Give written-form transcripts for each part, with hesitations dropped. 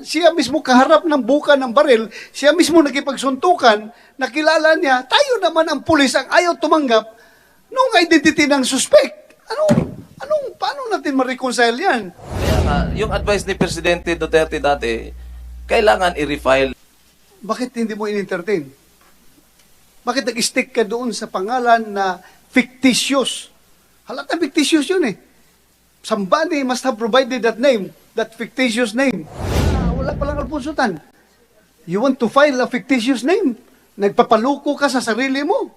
Siya mismo kaharap ng buka ng baril, siya mismo nakipagsuntukan, nakilala niya, tayo naman ang pulis ang ayaw tumanggap nung identity ng suspect. Paano natin ma-reconcile yan? Kaya nga, yung advice ni Presidente Duterte dati, kailangan i-refile. Bakit hindi mo in-entertain? Bakit nag-stick ka doon sa pangalan na fictitious? Halata fictitious yun eh. Somebody must have provided that name, that fictitious name. Wala palang Alfonso Tan. You want to file a fictitious name? Nagpapaluko ka sa sarili mo.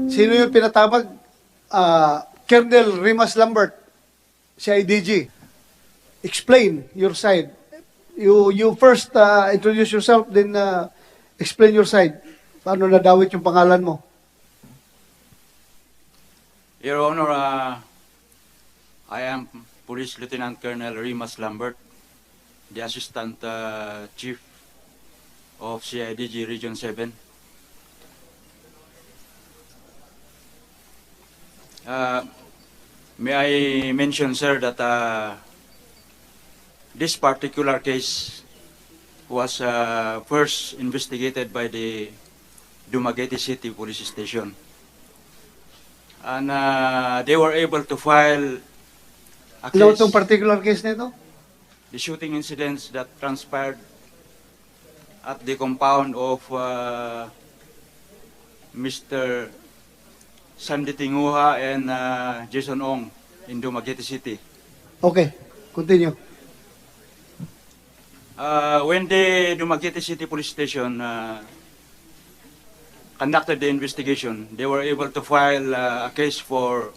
Sino yung pinatawag? Colonel Rimas Lambert, CIDG. Explain your side. You first introduce yourself, then explain your side. Paano nadawit yung pangalan mo? Your Honor, I am Police Lieutenant Colonel Rimas Lambert, the Assistant Chief of CIDG Region 7. May I mention, sir, that this particular case was first investigated by the Dumaguete City Police Station. And they were able to file a Ano case, itong particular case na ito? the shooting incidents that transpired at the compound of Mr. Sandy Tinguha and Jason Ong in Dumaguete City. Okay, continue. When the Dumaguete City Police Station conducted the investigation, they were able to file a case for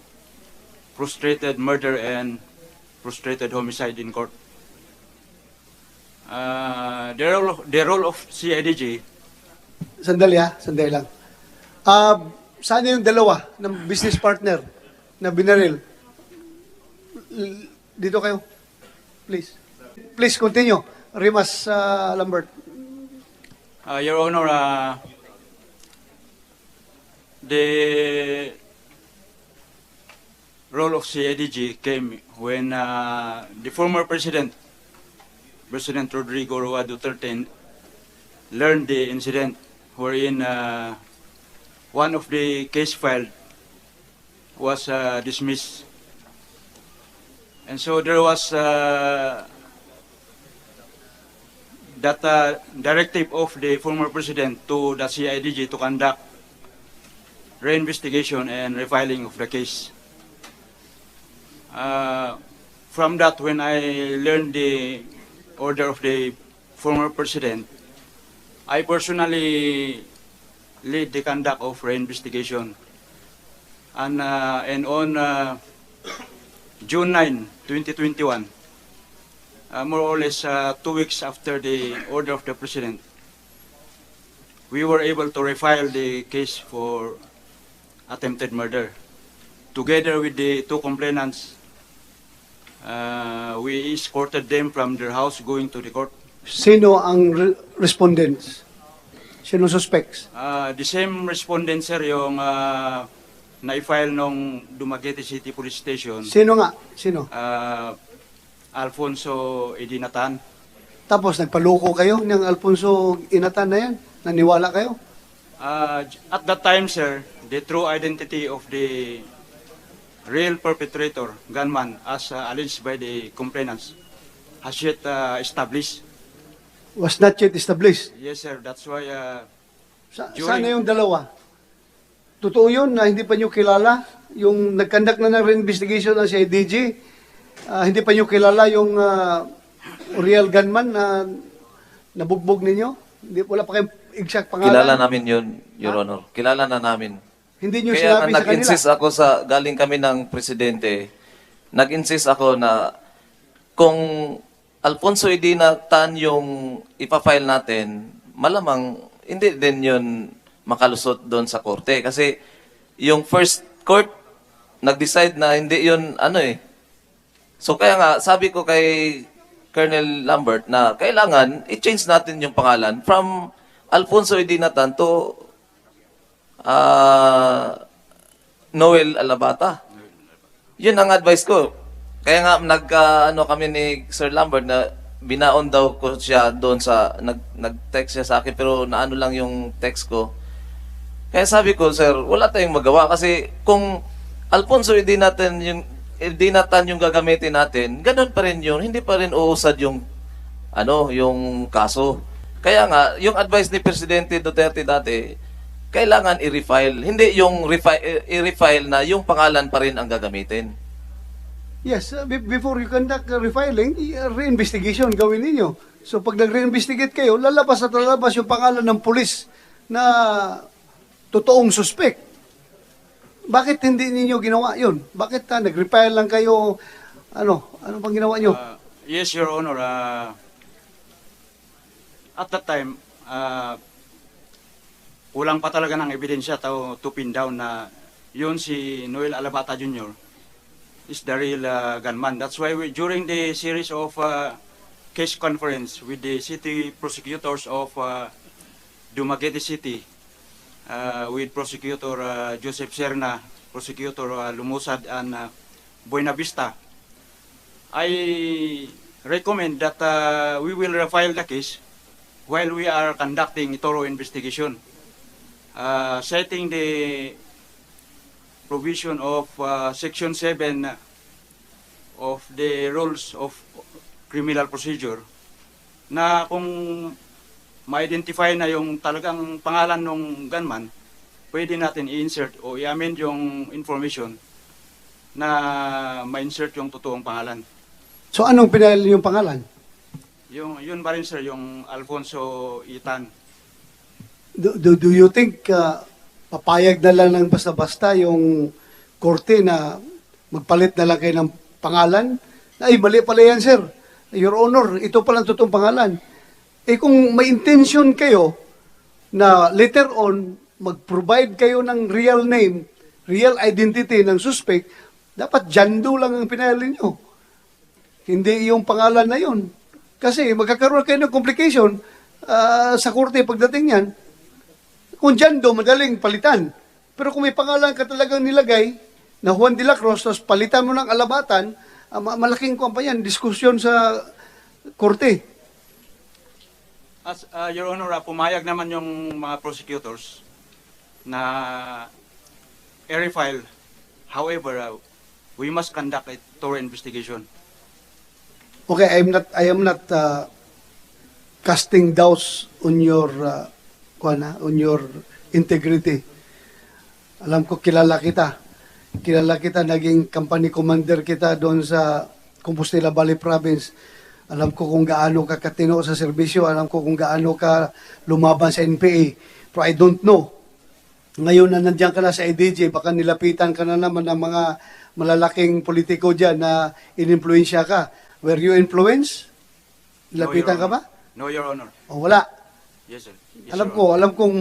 frustrated murder and frustrated homicide in court. The role of CIDG, Sandali lang. Saan yung dalawa ng business partner na binaril? Dito kayo. Please. Please continue. Rimas Lambert. Your Honor, the role of CIDG came when the former President Rodrigo Roa Duterte, learned the incident wherein one of the case filed was dismissed. And so there was that directive of the former President to the CIDG to conduct reinvestigation and refiling of the case. From that, when I learned the order of the former President, I personally lead the conduct of reinvestigation. And on June 9, 2021, more or less 2 weeks after the order of the President, we were able to refile the case for attempted murder. Together with the two complainants, we escorted them from their house going to the court. Sino ang respondents? Sino suspects? The same respondent, sir, yung na-file nung Dumaguete City Police Station, Sino nga? Sino? Alfonso Edinatan. Tapos nagpaluko kayo ng Alfonso Inatan na yan? Naniwala kayo? At that time, sir, the true identity of the real perpetrator, gunman, as alleged by the complainants, has yet established. Was not yet established. Yes, sir. That's why Sana yung dalawa? Totoo yun na hindi pa nyo kilala? Yung nag-conduct na ng investigation ng CIDG, hindi pa nyo kilala yung real gunman na nabugbog ninyo? Wala pa kayong exact pangalan? Kilala namin yun, Your Honor. Kilala na namin. Hindi nyo Kaya sinabi nga sa kanila? nag-insist ako galing kami ng Presidente, nag-insist ako na kung Alfonso Edina Tan yung ipafile natin, malamang hindi din yun makalusot doon sa korte. Kasi yung first court, nag-decide na hindi yun So kaya nga, sabi ko kay Colonel Lambert na kailangan i-change natin yung pangalan from Alfonso Edina Tan to Noel Alabata. Yun ang advice ko. Kaya nga ano kami ni Sir Lambert na binaon daw ko siya doon sa nag-text siya sa akin pero naano lang yung text ko. Kaya sabi ko, sir, wala tayong magawa kasi kung Alfonso hindi natin yung gagamitin natin, ganun pa rin yun, hindi pa rin uusad yung yung kaso. Kaya nga, yung advice ni Presidente Duterte dati, kailangan i-refile. Hindi yung i-refile na yung pangalan pa rin ang gagamitin. Yes, before you conduct refiling, reinvestigation gawin ninyo. So pag nag-reinvestigate kayo, lalabas at lalabas yung pangalan ng pulis na totoong suspect. Bakit hindi ninyo ginawa yun? Bakit nag-refile lang kayo? Ano bang ginawa nyo? Yes, Your Honor. At that time, kulang pa talaga ng ebidensya to pin down na yun si Noel Alabata Jr. is the real gunman. That's why during the series of case conference with the city prosecutors of Dumaguete City, with Prosecutor Joseph Serna, Prosecutor Lumusad, and Buenavista, I recommend that we will refile the case while we are conducting a thorough investigation, citing the provision of Section 7 of the Rules of Criminal Procedure na kung ma-identify na yung talagang pangalan ng gunman, pwede natin i-insert o i-amend yung information na ma-insert yung totoong pangalan. So anong pinahal yung pangalan? Yun ba rin, sir, yung Alfonso Itan? Do you think papayag na lang ng basta-basta yung korte na magpalit na lang kayo ng pangalan? Ay, mali pala yan, sir. Your Honor, ito palang totoong pangalan. Eh kung may intention kayo na later on mag-provide kayo ng real name, real identity ng suspect, dapat Jando lang ang pinahali nyo. Hindi yung pangalan na yun. Kasi magkakaroon kayo ng complication sa korte pagdating yan. Kung Jando, madaling palitan. Pero kung may pangalan ka talagang nilagay na Juan de la Cruz, tapos palitan mo ng Alabatan, malaking kumpa yan, diskusyon sa korte. As Your Honor, pumayag naman yung mga prosecutors na i-refile. However, we must conduct a thorough investigation. Okay, I am not casting doubts on your on your integrity. Alam ko kilala kita. Kilala kita, naging company commander kita doon sa Compostela Valley Province. Alam ko kung gaano ka katino sa serbisyo, alam ko kung gaano ka lumaban sa NPA. Pero I don't know. Ngayon na nandiyan ka na sa IDJ, baka nilapitan ka na naman ng mga malalaking politiko dyan na inimpluensya ka. Were you influenced? Nilapitan ka ba? No, Your Honor. O wala? Yes, sir. Yes, Alam Your Honor. ko kung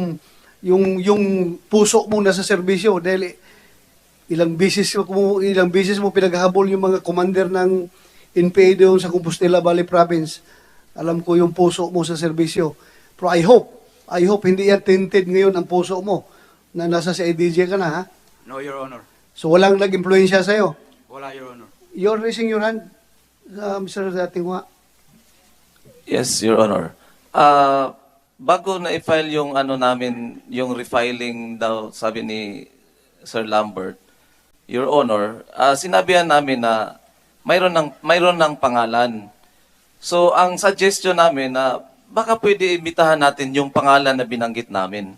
yung puso mo nasa serbisyo dahil ilang bisis mo pinaghahabol yung mga commander ng NPA doon sa Compostela Valley Province. Alam ko yung puso mo sa serbisyo. Pero I hope hindi yan tinted ngayon ang puso mo na nasa sa IDJ ka na, ha? No, Your Honor. So walang nag-impluensya sa'yo. Wala, Your Honor. You're raising your hand, Mr. Tingwa. Yes, Your Honor. Bago na i-file yung namin, yung refiling daw, sabi ni Sir Lambert, Your Honor, sinabihan namin na mayroon ng pangalan. So, ang suggestion namin na baka pwede imbitahan natin yung pangalan na binanggit namin.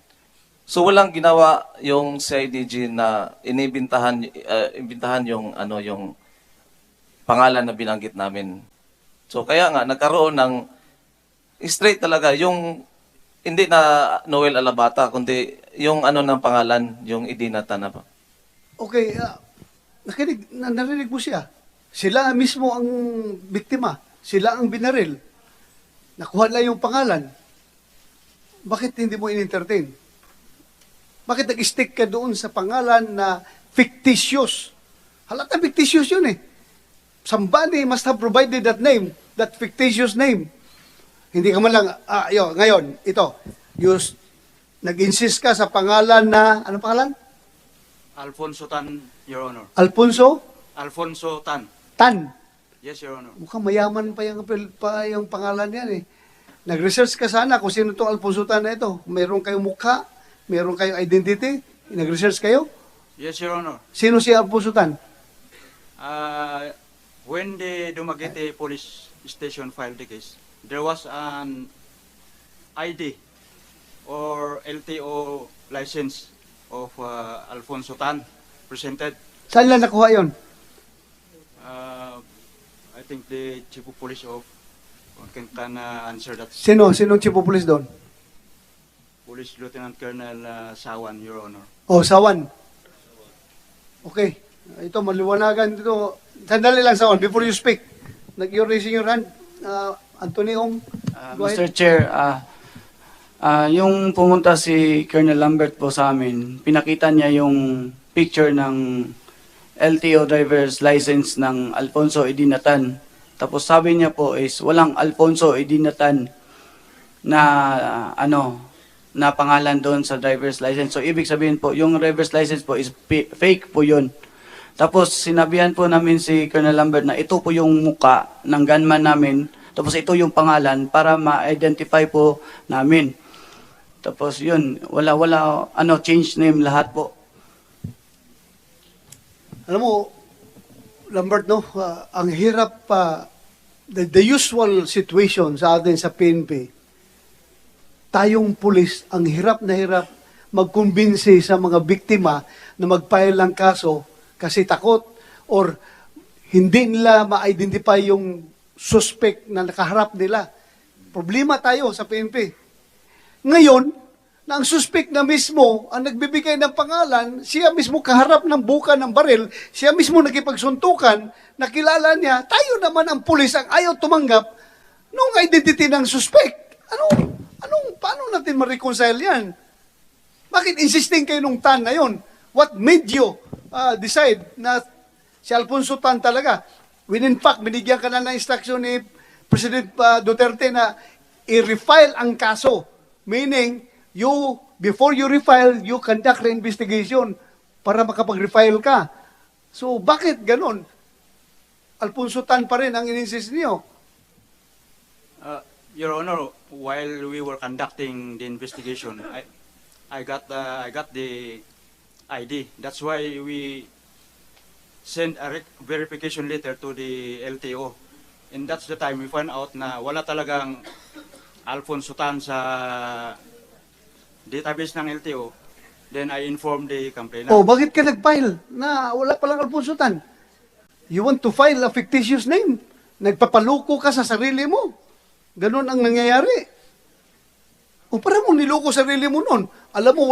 So, walang ginawa yung CIDG na imbitahan yung yung pangalan na binanggit namin. So, kaya nga nagkaroon ng straight talaga yung hindi na Noel Alabata kundi yung ng pangalan, yung Idinata na pa. Okay, narinig mo siya. Sila mismo ang biktima. Sila ang binaril. Nakuha na yung pangalan. Bakit hindi mo in-entertain? Bakit nag-stick ka doon sa pangalan na fictitious? Halata fictitious yun eh. Somebody must have provided that name, that fictitious name. Hindi ka man lang, ngayon, ito, nag-insist ka sa pangalan na, ano pangalan? Alfonso Tan, Your Honor. Alfonso Alfonso Tan. Tan. Yes, Your Honor. Mukhang mayaman pa yung pangalan yan eh. Nag-research ka sana kung sino itong Alfonso Tan na ito. Meron kayong mukha, meron kayong identity. Nag-research kayo? Yes, Your Honor. Sino si Alfonso Tan? When the Dumaguete Police Station filed the case, there was an ID or LTO license of Alfonso Tan presented. Saan lang nakuha yon? I think the Chief of Police of can answer that. Sinong chief of police doon? Police Lieutenant Colonel Sawan, Your Honor. Oh, Sawan. Okay. Ito, maliwanagan dito. Sandali lang, Sawan, before you speak. You're raising your hand. Anthony Ong, go Mr. ahead. Chair, yung pumunta si Colonel Lambert po sa amin, pinakita niya yung picture ng LTO driver's license ng Alfonso Edinatan. Tapos sabi niya po is walang Alfonso Edinatan na na pangalan doon sa driver's license. So ibig sabihin po, yung driver's license po is fake po yun. Tapos sinabihan po namin si Colonel Lambert na ito po yung muka ng gunman namin. Tapos ito yung pangalan para ma-identify po namin. Tapos yun, wala change name lahat po. Alam mo, Lambert, no, ang hirap pa, the usual situation sa atin sa PNP, tayong pulis, ang hirap na hirap magkumbinsi sa mga biktima na mag-file ng kaso kasi takot or hindi nila ma-identify yung suspect na nakaharap nila. Problema tayo sa PNP. Ngayon, na ang suspect na mismo ang nagbibigay ng pangalan, siya mismo kaharap ng buka ng baril, siya mismo nakipagsuntukan, nakilala niya, tayo naman ang pulis ang ayaw tumanggap nung identity ng suspect. Paano natin ma-reconcile yan? Bakit insisting kayo nung Tan na yun? What made you decide na si Alfonso Tan talaga? When in fact, binigyan ka na ng instruction ni President Duterte na i-refile ang kaso. Meaning, before you refile, you conduct re-investigation para makapag-refile ka. So, bakit ganon? Alfonso Tan pa rin ang in-insist niyo. Your Honor, while we were conducting the investigation, I got the ID. That's why we sent a verification letter to the LTO. And that's the time we found out na wala talagang Alfonso Tan sa database ng LTO. Then I informed the complainant. Oh, bakit ka nag-file na wala palang Alfonso Tan? You want to file a fictitious name. Nagpapaluko ka sa sarili mo. Ganon ang nangyayari. O para mo niloko sarili mo nun. Alam mo,